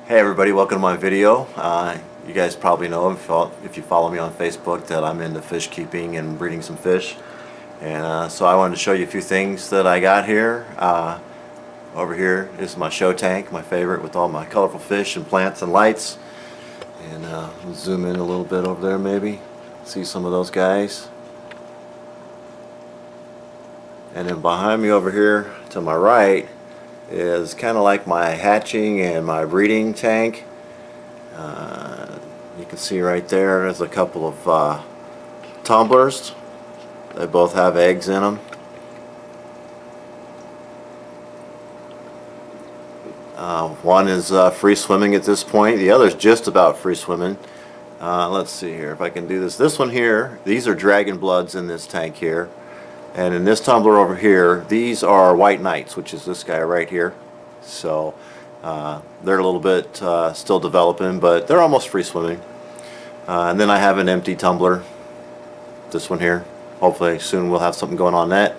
Hey everybody, welcome to my video. You guys probably know if you follow me on Facebook that I'm into fish keeping and breeding some fish. And so I wanted to show you a few things that I got here. Over here is my show tank, my favorite, with all my colorful fish and plants and lights. And we'll zoom in a little bit over there maybe. See some of those guys. And then behind me over here to my right is kind of like my hatching and my breeding tank. You can see right there's a couple of tumblers. They both have eggs in them. One is free swimming at this point. The other is just about free swimming. Let's see here if I can do this. This one here, these are dragon bloods in this tank here. And in this tumbler over here, these are white knights, which is this guy right here. So they're a little bit still developing, but they're almost free swimming. And then I have an empty tumbler, this one here. Hopefully soon we'll have something going on that.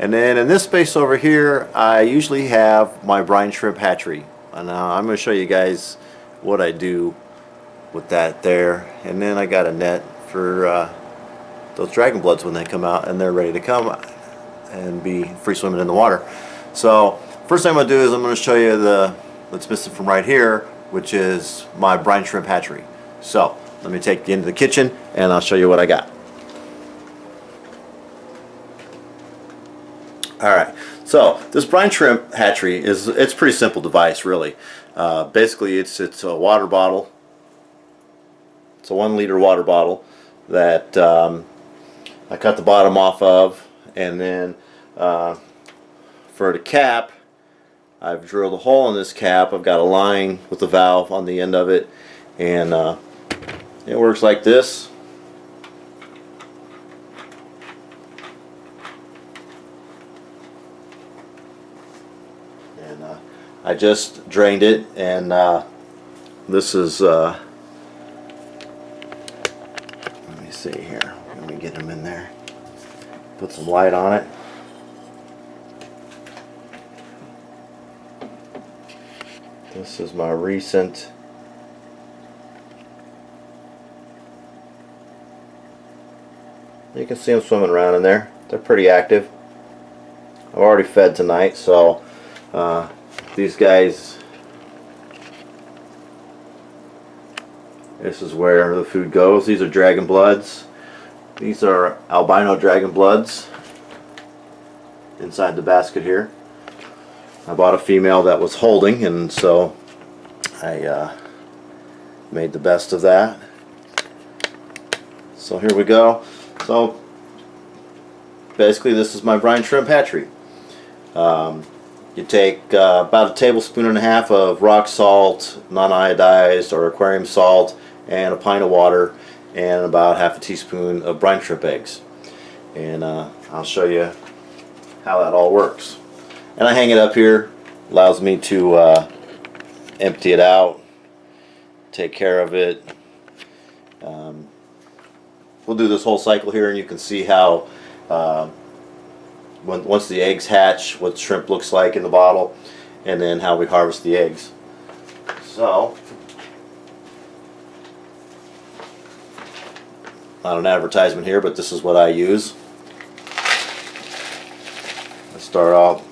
And then in this space over here, I usually have my brine shrimp hatchery. And I'm going to show you guys what I do with that there. And then I got a net for those dragon bloods when they come out and they're ready to come and be free swimming in the water. So first thing I'm going to do is I'm going to show you what's missing from right here, which is my brine shrimp hatchery. So let me take you into the kitchen and I'll show you what I got. Alright, so this brine shrimp hatchery it's a pretty simple device really. Basically it's a water bottle. It's a 1 liter water bottle that I cut the bottom off of, and then for the cap I've drilled a hole in this cap. I've got a line with a valve on the end of it, and it works like this. And I just drained it, and this is let me see here. Let me get them in there. Put some light on it. This is my recent you can see them swimming around in there. They're pretty active. I've already fed tonight, so these guys, this is where the food goes. These are dragon bloods. These are albino dragon bloods inside the basket here. I bought a female that was holding, and so I made the best of that. So here we go. So basically this is my brine shrimp hatchery. You take about 1.5 tablespoons of rock salt, non-iodized or aquarium salt, and a pint of water, and about 1/2 teaspoon of brine shrimp eggs. And I'll show you how that all works. And I hang it up here. Allows me to empty it out, take care of it. We'll do this whole cycle here, and you can see how once the eggs hatch, what shrimp looks like in the bottle, and then how we harvest the eggs. So, not an advertisement here, but this is what I use. Let's start off.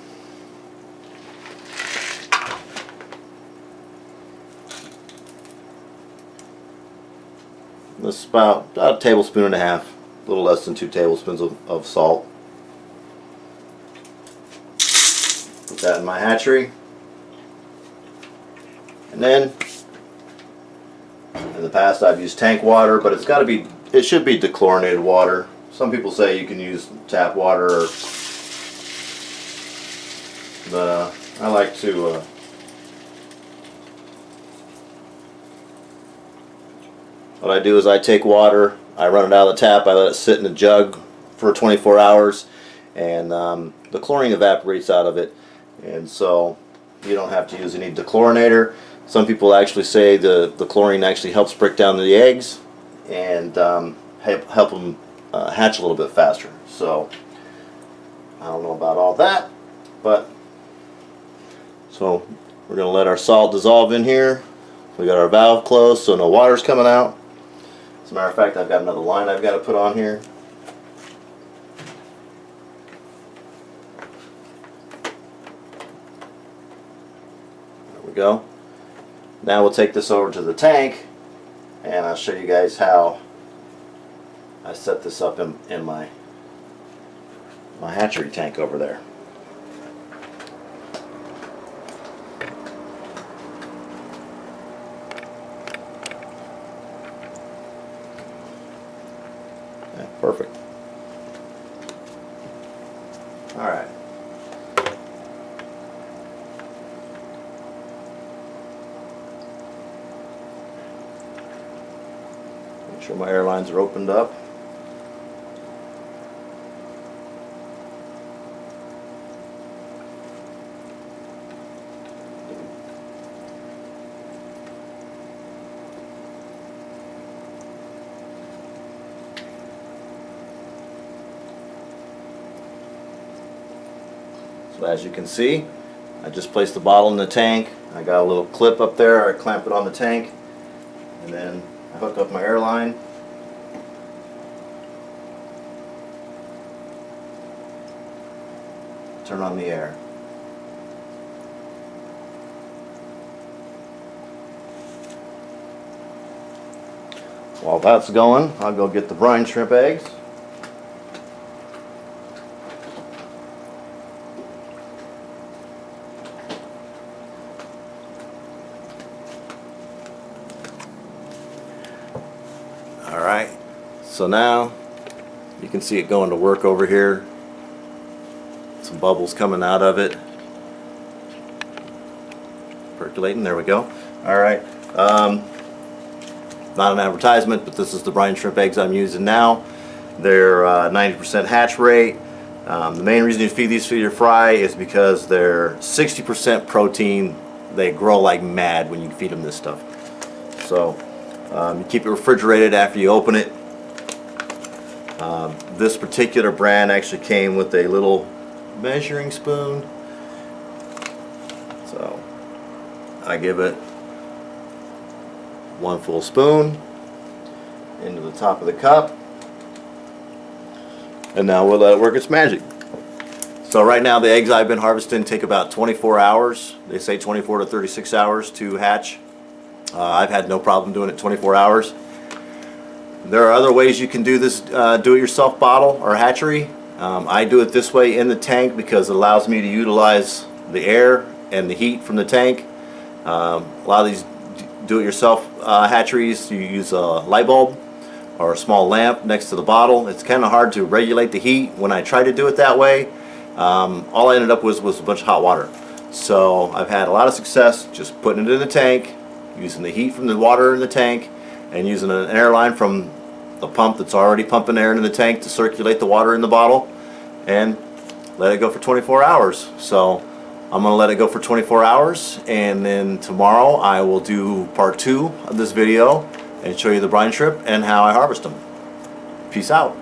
This is about 1.5 tablespoons, a little less than 2 tablespoons of salt. Put that in my hatchery. And then, in the past I've used tank water, but it should be dechlorinated water. Some people say you can use tap water, but I like to what I do is I take water, I run it out of the tap, I let it sit in a jug for 24 hours, and the chlorine evaporates out of it, and so you don't have to use any dechlorinator. Some people actually say the chlorine actually helps break down the eggs and help them hatch a little bit faster. So I don't know about all that, but so we're going to let our salt dissolve in here. We got our valve closed so no water's coming out. As a matter of fact, I've got another line I've got to put on here. There we go. Now we'll take this over to the tank and I'll show you guys how I set this up in my hatchery tank over there. Yeah, perfect. All right. Make sure my air lines are opened up. So as you can see, I just placed the bottle in the tank. I got a little clip up there. I clamp it on the tank, and then I hook up my air line. Turn on the air. While that's going, I'll go get the brine shrimp eggs. Alright, so now you can see it going to work over here. Some bubbles coming out of it. Percolating, there we go. Alright, not an advertisement, but this is the brine shrimp eggs I'm using now. They're 90% hatch rate. The main reason you feed these for your fry is because they're 60% protein. They grow like mad when you feed them this stuff. So you keep it refrigerated after you open it. This particular brand actually came with a little measuring spoon. So I give it one full spoon into the top of the cup. And now we'll let it work its magic. So right now the eggs I've been harvesting take about 24 hours. They say 24 to 36 hours to hatch. I've had no problem doing it 24 hours. There are other ways you can do this do-it-yourself bottle or hatchery. I do it this way in the tank because it allows me to utilize the air and the heat from the tank. A lot of these do-it-yourself hatcheries, you use a light bulb or a small lamp next to the bottle. It's kind of hard to regulate the heat. When I tried to do it that way, all I ended up with was a bunch of hot water. So I've had a lot of success just putting it in the tank, using the heat from the water in the tank, and using an air line from the pump that's already pumping air into the tank to circulate the water in the bottle, and let it go for 24 hours. So I'm going to let it go for 24 hours, and then tomorrow I will do part 2 of this video and show you the brine shrimp and how I harvest them. Peace out.